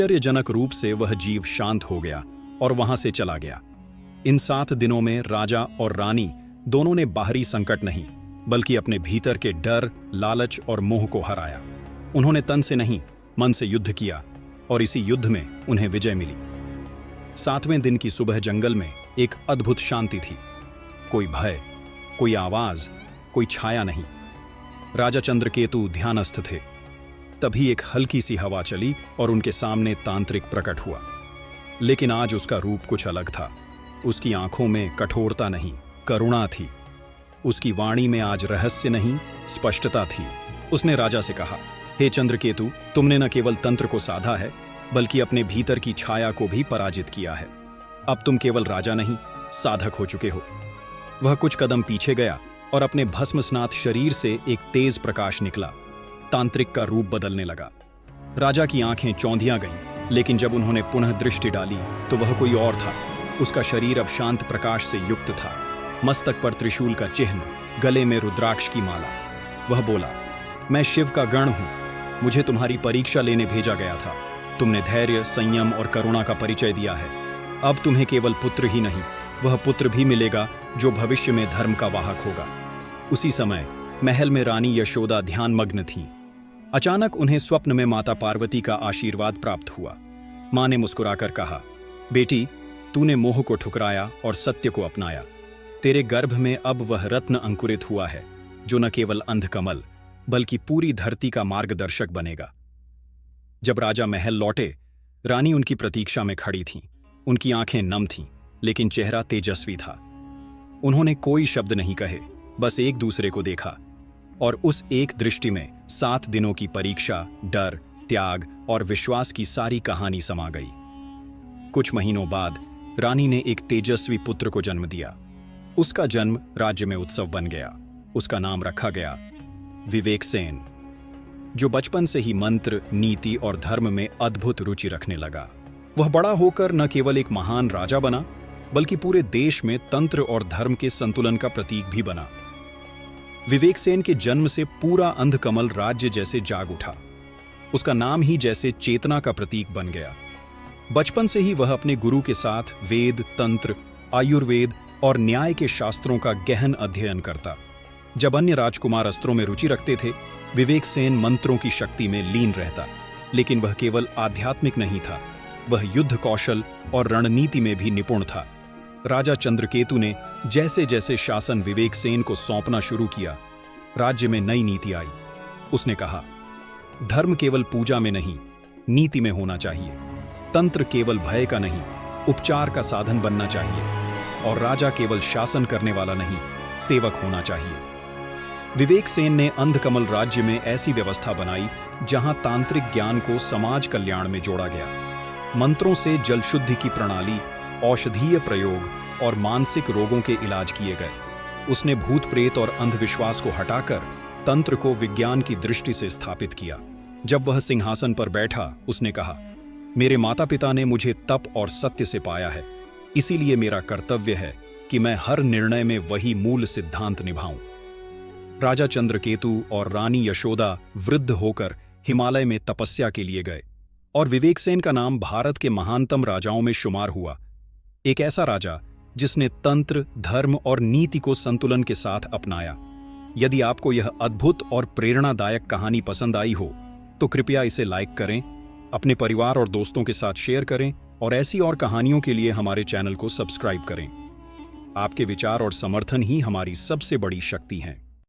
आश्चर्यजनक रूप से वह जीव शांत हो गया और वहां से चला गया। इन 7 दिनों में राजा और रानी दोनों ने बाहरी संकट नहीं बल्कि अपने भीतर के डर, लालच और मोह को हराया। उन्होंने तन से नहीं मन से युद्ध किया और इसी युद्ध में उन्हें विजय मिली। 7वें दिन की सुबह जंगल में एक अद्भुत शांति थी। कोई भय, कोई आवाज, कोई छाया नहीं। राजा चंद्रकेतु ध्यानस्थ थे। तभी एक हल्की सी हवा चली और उनके सामने तांत्रिक प्रकट हुआ। लेकिन आज उसका रूप कुछ अलग था। उसकी आंखों में कठोरता नहीं, करुणा थी। उसकी वाणी में आज रहस्य नहीं, स्पष्टता थी। उसने राजा से कहा, हे चंद्रकेतु, तुमने न केवल तंत्र को साधा है बल्कि अपने भीतर की छाया को भी पराजित किया है। अब तुम केवल राजा नहीं, साधक हो चुके हो। वह कुछ कदम पीछे गया और अपने भस्मस्नात शरीर से एक तेज प्रकाश निकला। तांत्रिक का रूप बदलने लगा। राजा की आंखें चौंधियां गईं, लेकिन जब उन्होंने पुनः दृष्टि डाली तो वह कोई और था। उसका शरीर अब शांत प्रकाश से युक्त था। मस्तक पर त्रिशूल का चिन्ह, गले में रुद्राक्ष की माला। वह बोला, मैं शिव का गण हूं। मुझे तुम्हारी परीक्षा लेने भेजा गया था। तुमने धैर्य, संयम और करुणा का परिचय दिया है। अब तुम्हें केवल पुत्र ही नहीं, वह पुत्र भी मिलेगा जो भविष्य में धर्म का वाहक होगा। उसी समय महल में रानी यशोदा ध्यानमग्न थीं। अचानक उन्हें स्वप्न में माता पार्वती का आशीर्वाद प्राप्त हुआ। मां ने मुस्कुराकर कहा, बेटी, तूने मोह को ठुकराया और सत्य को अपनाया। तेरे गर्भ में अब वह रत्न अंकुरित हुआ है जो न केवल अंधकमल बल्कि पूरी धरती का मार्गदर्शक बनेगा। जब राजा महल लौटे, रानी उनकी प्रतीक्षा में खड़ी थीं। उनकी आंखें नम थीं, लेकिन चेहरा तेजस्वी था। उन्होंने कोई शब्द नहीं कहे, बस एक दूसरे को देखा। और उस एक दृष्टि में 7 दिनों की परीक्षा, डर, त्याग और विश्वास की सारी कहानी समा गई। कुछ महीनों बाद रानी ने एक तेजस्वी पुत्र को जन्म दिया। उसका जन्म राज्य में उत्सव बन गया। उसका नाम रखा गया विवेकसेन, जो बचपन से ही मंत्र, नीति और धर्म में अद्भुत रुचि रखने लगा। वह बड़ा होकर न केवल एक महान राजा बना बल्कि पूरे देश में तंत्र और धर्म के संतुलन का प्रतीक भी बना। विवेकसेन के जन्म से पूरा अंधकमल राज्य जैसे जाग उठा। उसका नाम ही जैसे चेतना का प्रतीक बन गया। बचपन से ही वह अपने गुरु के साथ वेद, तंत्र, आयुर्वेद और न्याय के शास्त्रों का गहन अध्ययन करता। जब अन्य राजकुमार अस्त्रों में रुचि रखते थे, विवेकसेन मंत्रों की शक्ति में लीन रहता। लेकिन वह केवल आध्यात्मिक नहीं था, वह युद्ध कौशल और रणनीति में भी निपुण था। राजा चंद्रकेतु ने जैसे जैसे शासन विवेकसेन को सौंपना शुरू किया, राज्य में नई नीति आई। उसने कहा, धर्म केवल पूजा में नहीं, नीति में होना चाहिए। तंत्र केवल भय का नहीं, उपचार का साधन बनना चाहिए। और राजा केवल शासन करने वाला नहीं, सेवक होना चाहिए। विवेकसेन ने अंधकमल राज्य में ऐसी व्यवस्था बनाई जहां तांत्रिक ज्ञान को समाज कल्याण में जोड़ा गया। मंत्रों से जल शुद्धि की प्रणाली, औषधीय प्रयोग और मानसिक रोगों के इलाज किए गए। उसने भूत प्रेत और अंधविश्वास को हटाकर तंत्र को विज्ञान की दृष्टि से स्थापित किया। जब वह सिंहासन पर बैठा, उसने कहा, मेरे माता पिता ने मुझे तप और सत्य से पाया है, इसीलिए मेरा कर्तव्य है कि मैं हर निर्णय में वही मूल सिद्धांत निभाऊं। राजा चंद्रकेतु और रानी यशोदा वृद्ध होकर हिमालय में तपस्या के लिए गए और विवेकसेन का नाम भारत के महानतम राजाओं में शुमार हुआ। एक ऐसा राजा जिसने तंत्र, धर्म और नीति को संतुलन के साथ अपनाया। यदि आपको यह अद्भुत और प्रेरणादायक कहानी पसंद आई हो तो कृपया इसे लाइक करें, अपने परिवार और दोस्तों के साथ शेयर करें और ऐसी और कहानियों के लिए हमारे चैनल को सब्सक्राइब करें। आपके विचार और समर्थन ही हमारी सबसे बड़ी शक्ति हैं।